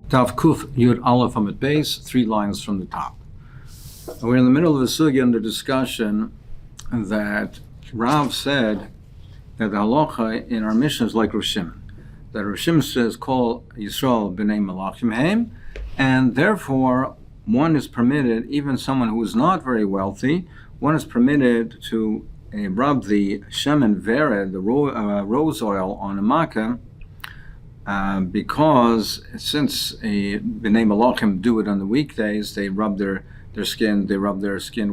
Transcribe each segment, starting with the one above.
Tav Kuf Yud Aleph Amud Base, 3 lines from the top. We're in the middle of the sugya under discussion that Rav said that the halacha in our mission is like Rosh Shimon. That Rosh Shimon says, call Yisrael b'nei malachim heim, and therefore one is permitted, even someone who is not very wealthy, one is permitted to rub the shemen vered, the rose oil on a makkah, because since b'nei malachim do it on the weekdays, they rub their skin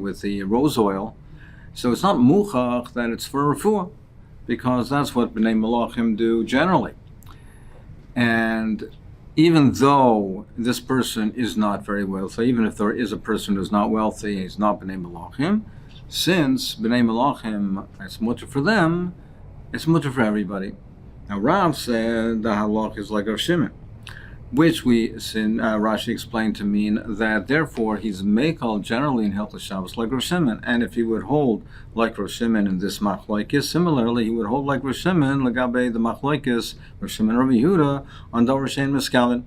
with the rose oil. So it's not muchach that it's for refuah, because that's what b'nei malachim do generally. And even though this person is not very wealthy, even if there is a person who's not wealthy, he's not b'nei malachim, since b'nei malachim, it's mutter for them, it's mutter for everybody. Now Rav said the halach is like Rav Shimon, which Rashi explained to mean that therefore he's meikal generally in Hilchos Shabbos like Rav Shimon, and if he would hold like Rav Shimon in this machlokes, similarly he would hold like Rav Shimon legabe the machlokes Rav Shimon Rabbi Yehuda on Dovid Shein Miskalin,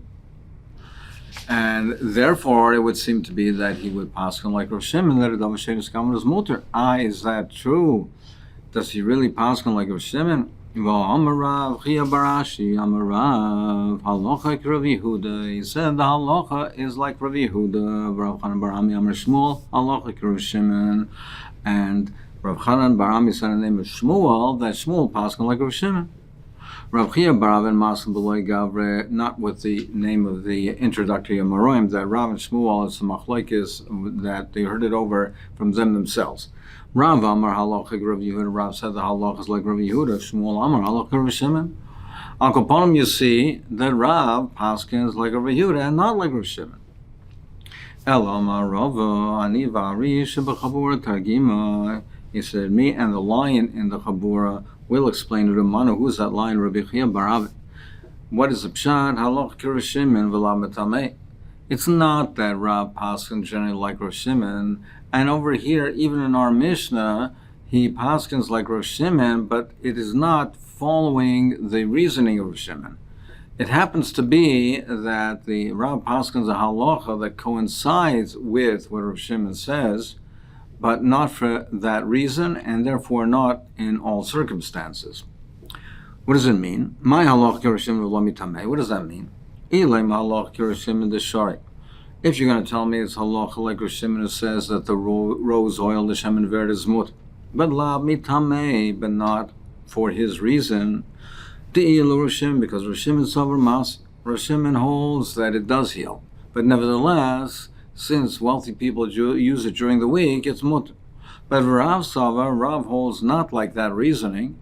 and therefore it would seem to be that he would paskin like Rav Shimon that Dovid Shein Miskalin is muter. Is that true? Does he really paskin like Rav Shimon? Amarav Chia Barashi Amarav Halacha Rav Yehuda. He said the halacha is like Rav Yehuda. Rav Chanan Barami Amar Shmuel Halacha Rav Shimon, and Rav Chanan Barami said the name of Shmuel that Shmuel paskin like Rav Shimon. Rav Chia Barav and Masan B'loi Gavre, not with the name of the introductory Amaroim, that Rav and Shmuel is the machlokes that they heard it over from them themselves. Rav Amar Halacha Rav Yehuda. Rav said the halacha is like Rav Yehuda. Shmuel Amar Halacha Rav Shimon. Al Kaponim, you see that Rav paskins like Rav Yehuda and not like Rav Shimon. El Amar Rava Ani Vari Shebachabura Targima. He said, me and the lion in the Chabura will explain to the Manu. Who's that lion? Rabbi Chia Barav. What is the pshat? Halacha Rav Shimon v'la metamei. It's not that Rav paskins generally like Rav Shimon. And over here, even in our Mishnah, he paskins like Rav Shimon, but it is not following the reasoning of Rav Shimon. It happens to be that the Rav paskins a halacha that coincides with what Rav Shimon says, but not for that reason, and therefore not in all circumstances. What does it mean? My halacha Rav Shimon v'lo mitamei. What does that mean? Ilay halacha Rav Shimon d'shari. If you're going to tell me it's halacha like Rav Shimon says that the rose oil, the shemen verd, is mut, but la mitamei, but not for his reason, de'ilu Rav Shimon, because Rav Shimon sover mas, Rav Shimon holds that it does heal, but nevertheless, since wealthy people use it during the week, it's mut. But Rav sover, Rav holds not like that reasoning,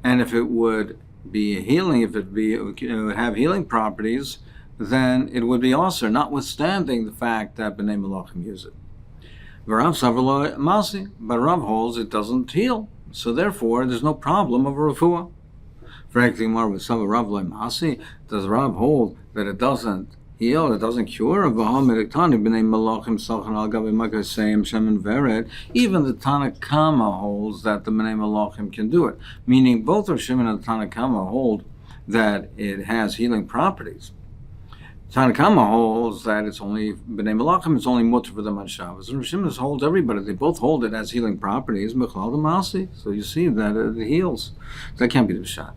and if it would be healing, if it would have healing properties, then it would be also, notwithstanding the fact that b'nei malachim use it. But Rav holds it doesn't heal, so therefore there's no problem of a refuah. Does Rav hold that it doesn't heal, it doesn't cure? Even the Tanna Kama holds that the b'nei malachim can do it, meaning both Rav Shimon and the Tanna Kama hold that it has healing properties. Tanna Kama holds that it's only b'nei malachim, it's only mutter for them on Shabbos. And Rav Shimon holds everybody. They both hold it as healing properties. So you see that it heals. That can't be the shot.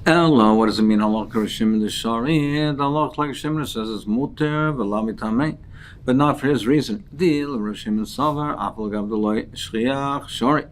Ella, what does it mean? Halacha Rav Shimon d'shari. The halacha like Rav Shimon says is mutter v'la mitamei, but not for his reason. Dil Rav Shimon savar apel gavdoloi shchiach shori.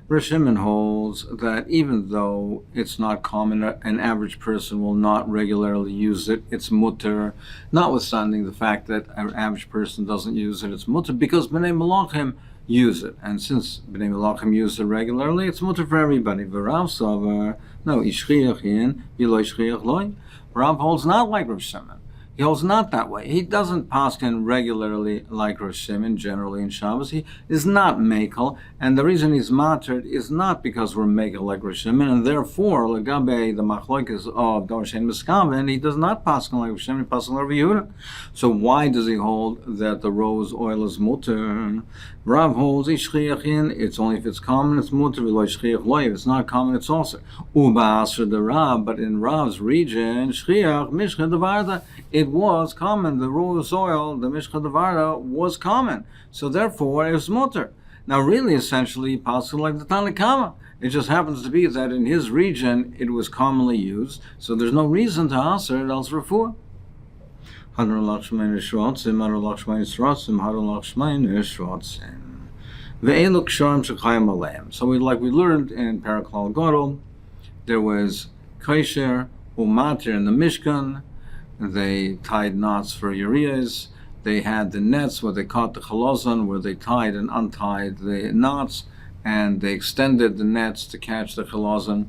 Rav Shimon holds that even though it's not common, an average person will not regularly use it, it's mutter, notwithstanding the fact that an average person doesn't use it, it's mutter, because b'nei malachim use it. And since b'nei malachim use it regularly, it's mutter for everybody. V'Rav savar, no, ishchiach yin, v'lo ishchiach loy. Rav holds not like Rav Shimon. He holds not that way. He doesn't paskin regularly like Rosh Shimon, generally in Shabbos. He is not mekel, and the reason he's mattered is not because we're mekel like Rosh Shimon, and therefore, legabe the machlokes of Dorshen Miskaven, he does not paskin like Rosh Shimon, he paskin like Yehuda. So why does he hold that the rose oil is mutter? Rav holds it's only if it's common, it's mutter. If it's not common, it's also uba the Rav. But in Rav's region, shchiach mishcha devarda, it was common. The rose oil, the mishcha devarda, was common. So therefore, it was mutter. Now, really, essentially, possible like the Tanakama. It just happens to be that in his region, it was commonly used. So there's no reason to aser it else refuah. So we like we learned in Paraklal Gadol, there was kaisher umatir in the Mishkan. They tied knots for Uriahs. They had the nets where they caught the chalazon, where they tied and untied the knots, and they extended the nets to catch the chalazon.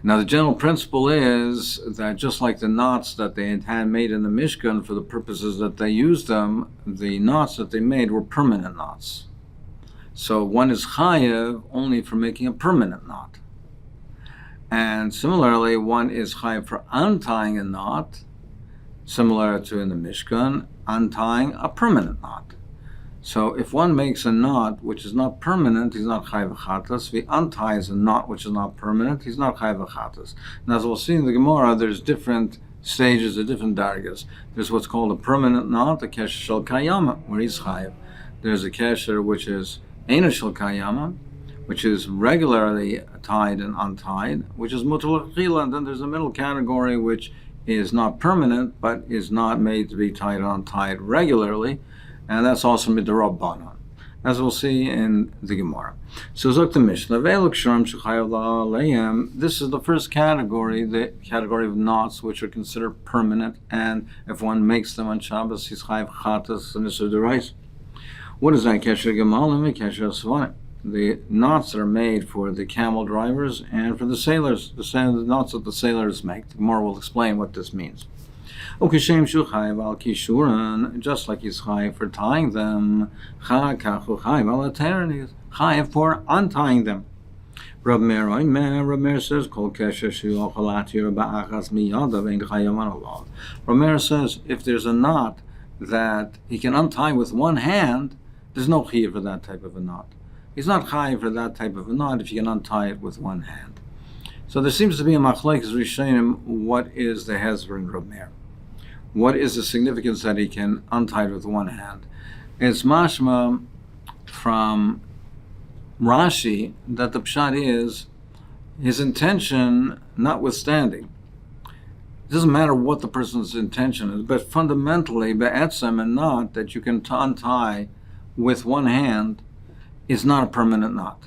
Now, the general principle is that just like the knots that they had made in the Mishkan for the purposes that they used them, the knots that they made were permanent knots. So one is chayev only for making a permanent knot. And similarly, one is chayev for untying a knot, similar to in the Mishkan, untying a permanent knot. So if one makes a knot which is not permanent, he's not chayav chatas. If he unties a knot which is not permanent, he's not chayav chatas. And as we'll see in the Gemara, there's different stages or different dargas. There's what's called a permanent knot, a kesher shel kayama, where he's chayav. There's a kesher which is eina shel kayama, which is regularly tied and untied, which is mutar l'chila. And then there's a middle category which is not permanent, but is not made to be tied and untied regularly. And that's also midrabanan, as we'll see in the Gemara. So Zok the Mishnah, this is the first category, the category of knots which are considered permanent, and if one makes them on Shabbos, he's chayav chatas and isur d'oraisa. What is that? Kesher gemalim and kesher asvanim. The knots that are made for the camel drivers and for the sailors, the knots that the sailors make. The Gemara will explain what this means. Just like he's chayav for tying them, chayav for untying them. Rab Meir says, Rab Meir says, if there's a knot that he can untie with one hand, there's no chayav for that type of a knot. He's not chayav for that type of a knot if you can untie it with one hand. So there seems to be a machlekes rishonim, what is the hezber in Rab Meir? What is the significance that he can untie it with one hand? It's mashma from Rashi that the pshat is his intention notwithstanding. It doesn't matter what the person's intention is, but fundamentally, be'etzem, a knot that you can untie with one hand is not a permanent knot.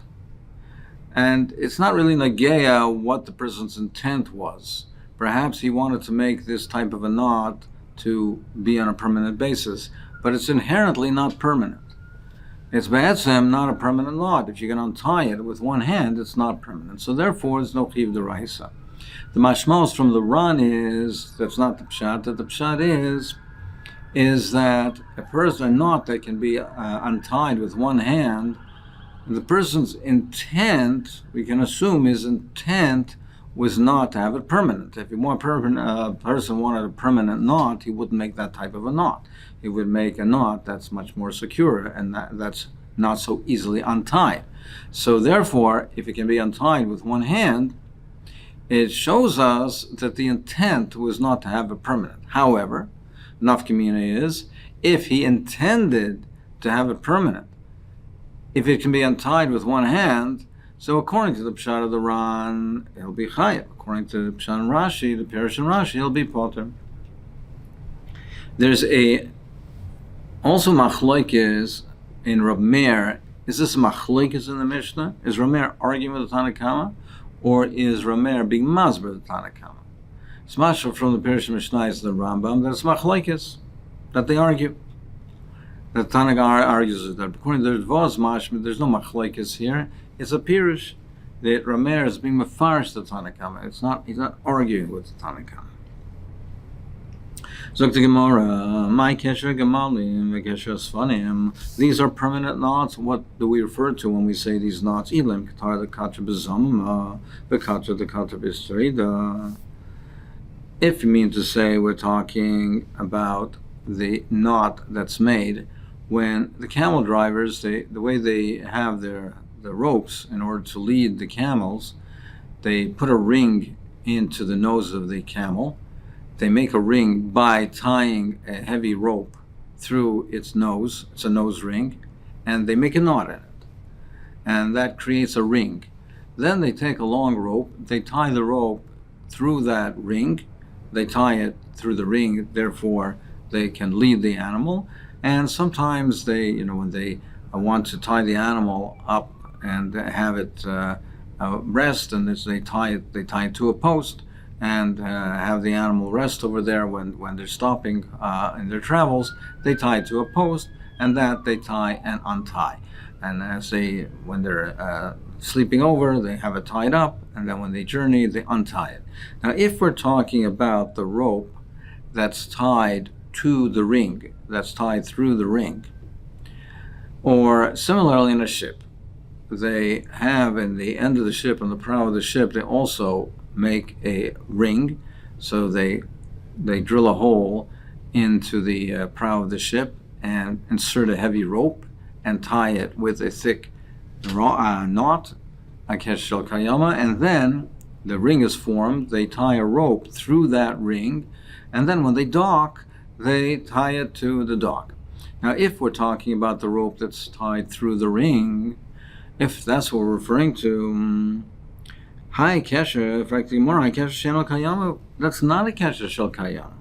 And it's not really nageya what the person's intent was. Perhaps he wanted to make this type of a knot to be on a permanent basis, but it's inherently not permanent. It's be'etzem not a permanent knot. If you can untie it with one hand, it's not permanent. So therefore, it's no chiv d'oraisa. The mashmos from the Ran is, that's not the pshat, that the pshat is that a knot that can be untied with one hand, the person's intent, we can assume his intent was not to have it permanent. If a person wanted a permanent knot, he wouldn't make that type of a knot. He would make a knot that's much more secure and that's not so easily untied. So therefore, if it can be untied with one hand, it shows us that the intent was not to have it permanent. However, nafkamina is, if he intended to have it permanent, if it can be untied with one hand, so according to the pshat of the Ran, he'll be chayav. According to the pshat and Rashi, the Parish and Rashi, he'll be poter. There's also machlokes in Rab Meir. Is this machlokes in the Mishnah? Is Rab Meir arguing with the Tanakama, or is Rab Meir being masber the Tanakama? It's mashal from the Parish and Mishnah is the Rambam that it's machlokes, that they argue. The Tanakama argues that according to the Dvos Mashma, there's no machlokes here. It's a pirush that Rab Meir is being mefarish the Tanakama. He's not arguing with the Tanakama. Zok the Gemara, my kesher gemalim, kesher sfanim. These are permanent knots. What do we refer to when we say these knots? Ilim katar the katra bezamma, the katra b'strida. If you mean to say we're talking about the knot that's made when the camel drivers, the way they have the ropes in order to lead the camels, they put a ring into the nose of the camel. They make a ring by tying a heavy rope through its nose. It's a nose ring, and they make a knot in it, and that creates a ring. Then they take a long rope, they tie the rope through that ring, they tie it through the ring, therefore they can lead the animal. And sometimes they, when they want to tie the animal up and have it rest, and they tie it to a post, and have the animal rest over there when they're stopping in their travels. They tie it to a post, and that they tie and untie. And when they're sleeping over, they have it tied up, and then when they journey, they untie it. Now, if we're talking about the rope that's tied to the ring, that's tied through the ring, or similarly in a ship, they have in the end of the ship, on the prow of the ship, they also make a ring. So they drill a hole into the prow of the ship and insert a heavy rope and tie it with a thick knot, akesh shel kayama, and then the ring is formed. They tie a rope through that ring, and then when they dock, they tie it to the dock. Now, if we're talking about the rope that's tied through the ring, if that's what we're referring to, Hi kesher, in fact, Gemara, kesher shel kayama, that's not a kesher shel kayama,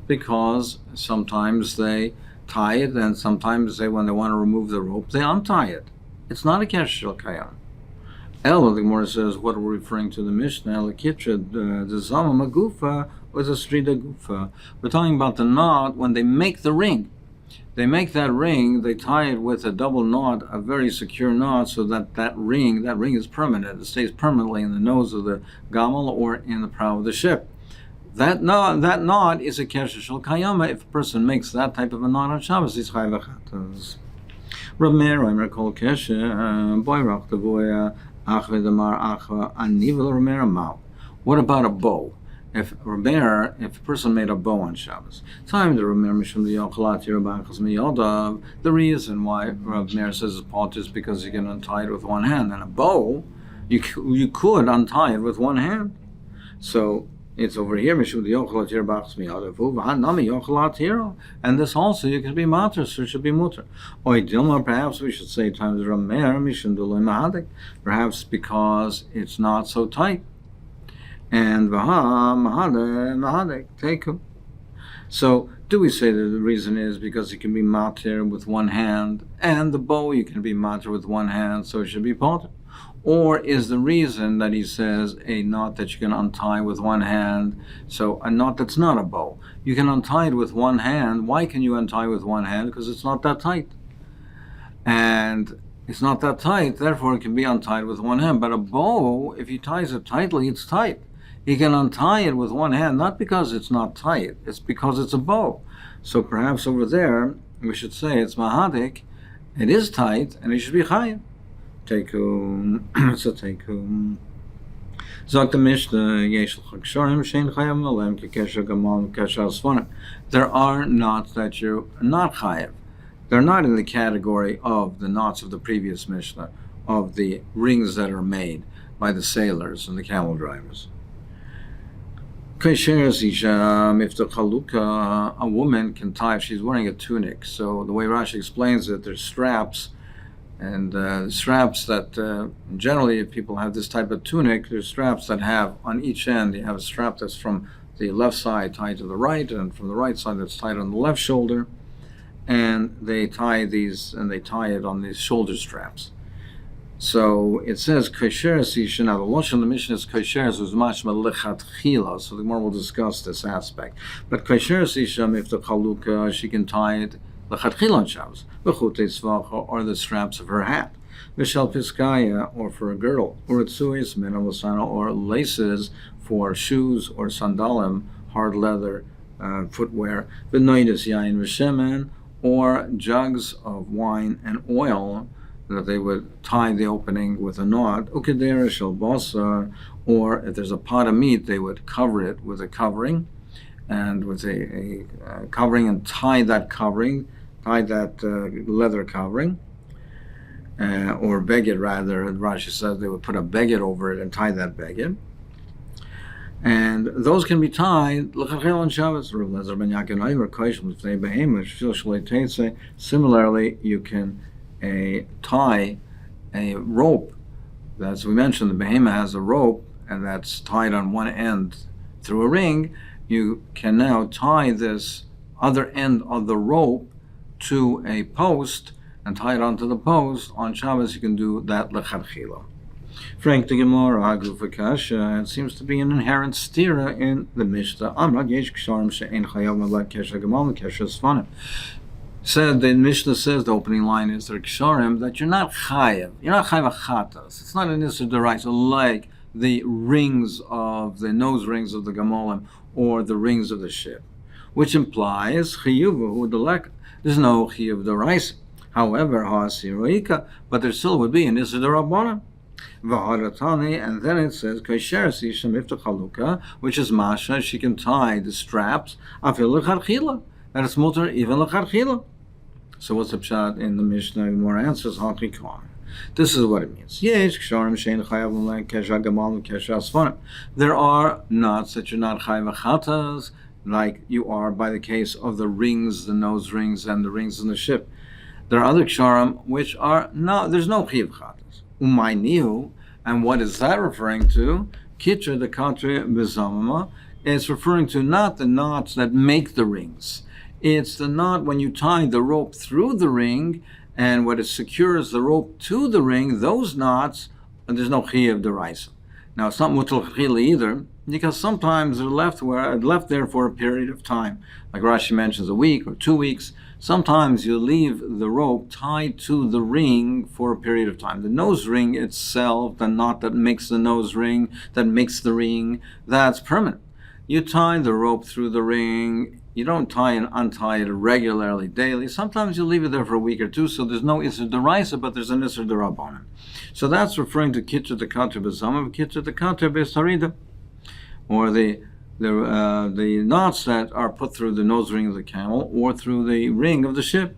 because sometimes they tie it, and sometimes when they want to remove the rope, they untie it. It's not a kesher shel kayama. The Gemara says, what are we referring to the Mishnah? Lekitra, the zama magufa, or the strida gufa. We're talking about the knot when they make the ring. They make that ring, they tie it with a double knot, a very secure knot, so that ring is permanent. It stays permanently in the nose of the gamel or in the prow of the ship. That knot is a kesher shel kayama. If a person makes that type of a knot on Shabbos, he's chayav v'chatas. Rav Meir Omer kol kesher boyrach tavoya achve damar achva anivel Rav Meir mau. What about a bow? If a person made a bow on Shabbos, the reason why Rav Meir says it's pot is because you can untie it with one hand. And a bow, you could untie it with one hand. So it's over here, and this also you can be matter, so it should be mutter. Perhaps we should say times Rav Meir, perhaps because it's not so tight. And so do we say that the reason is because it can be matir with one hand, and the bow you can be matir with one hand, so it should be potter? Or is the reason that he says a knot that you can untie with one hand, so a knot that's not a bow, you can untie it with one hand? Why can you untie with one hand? Because it's not that tight. And it's not that tight, therefore it can be untied with one hand. But a bow, if he ties it tightly, it's tight. He can untie it with one hand, not because it's not tight, it's because it's a bow. So perhaps over there, we should say it's mahadik, it is tight, and it should be chayav. Tekum, it's a tekum. Zok the Mishnah, yesh l'chaksharim shein chayav malem kekesher gamal kekesher asfanim. There are knots that you're not chayav. They're not in the category of the knots of the previous Mishnah, of the rings that are made by the sailors and the camel drivers. If the chalukah, a woman can tie, if she's wearing a tunic. So the way Rashi explains it, there's straps, and straps that generally, if people have this type of tunic, there's straps that have on each end. You have a strap that's from the left side tied to the right, and from the right side that's tied on the left shoulder, and they tie it on these shoulder straps. So it says kosher sisha. Now the lashon of the Mishnah is kosher is mashma lechatchila. So the Gemara will discuss this aspect. But kosher sisha, if the chalukah, she can tie it lechatchila on Shabbos, v'chutei tzvacha, or the straps of her hat, v'shel piskaya, or for a girdle, or tzuis minavosana, or laces for shoes or sandalim, hard leather footwear, b'noidus yain v'shemen, or jugs of wine and oil, that they would tie the opening with a knot, ukeder shel basar, or if there's a pot of meat, they would cover it with a covering, and with a covering, and tie that leather covering, or beged rather. Rashi says they would put a beged over it and tie that beged. And those can be tied on Shabbos. Similarly, you can tie a rope. As we mentioned, the behemoth has a rope, and that's tied on one end through a ring. You can now tie this other end of the rope to a post and tie it onto the post. On Shabbos, you can do that lecharchila. Frank the Gemara, Hagu Fakasha, it seems to be an inherent stira in the Mishnah. Amrad yesh ksharim she'en chayav malak kesha gamal kesha sfanim. Said the Mishnah says, the opening line is there ksharim, that you're not chayav. You're not chayav achatas. It's not an issur deraisa like the rings of the nose rings of the gamolim or the rings of the ship, which implies chiyuvu delek. There's no chiyuv deraisa. However, ha'asiroika, but there still would be an issur derabbanan. And then it says, which is masha, she can tie the straps, that it's mutar even lecharchila. So what's the pshat in the Mishnah? More answers, this is what it means. There are knots that you're not chayav achatas, like you are by the case of the rings, the nose rings, and the rings in the ship. There are other ksharim which are no, there's no chayav achatas. Umaynihu, and what is that referring to? Kitra the country bezamama. It's referring to not the knots that make the rings. It's the knot when you tie the rope through the ring, and what it secures the rope to the ring. Those knots, and there's no chiyuv deraisa. Now it's not mutal chila either, because sometimes they're left there for a period of time, like Rashi mentions, a week or 2 weeks. Sometimes you leave the rope tied to the ring for a period of time. The nose ring itself, the knot that makes the nose ring, that makes the ring, that's permanent. You tie the rope through the ring. You don't tie and untie it regularly, daily. Sometimes you leave it there for a week or two, so there's no issur deraisa, but there's an issur derabbanan. So that's referring to kitcher the katra b'zamav, kitcher the katra b'sarida, or the knots that are put through the nose ring of the camel or through the ring of the ship.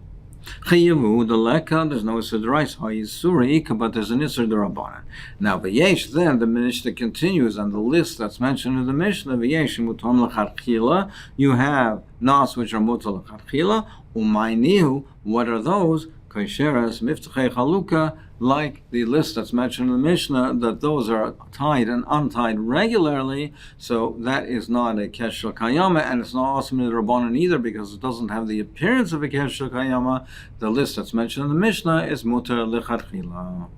Chayavu the leka, there's no issur deraisa, ha'yisura, but there's an issur derabbanan. Now v'yesh, then the Mishnah continues on the list that's mentioned in the Mishnah. V'yesh mutam lecharchila, you have knots which are mutal lecharchila. Umaynihu, what are those? Kaisheras miftachei chaluka, like the list that's mentioned in the Mishnah, that those are tied and untied regularly. So that is not a kesher kayama, and it's not also midrabanan either, because it doesn't have the appearance of a kesher kayama. The list that's mentioned in the Mishnah is mutar lecharchila.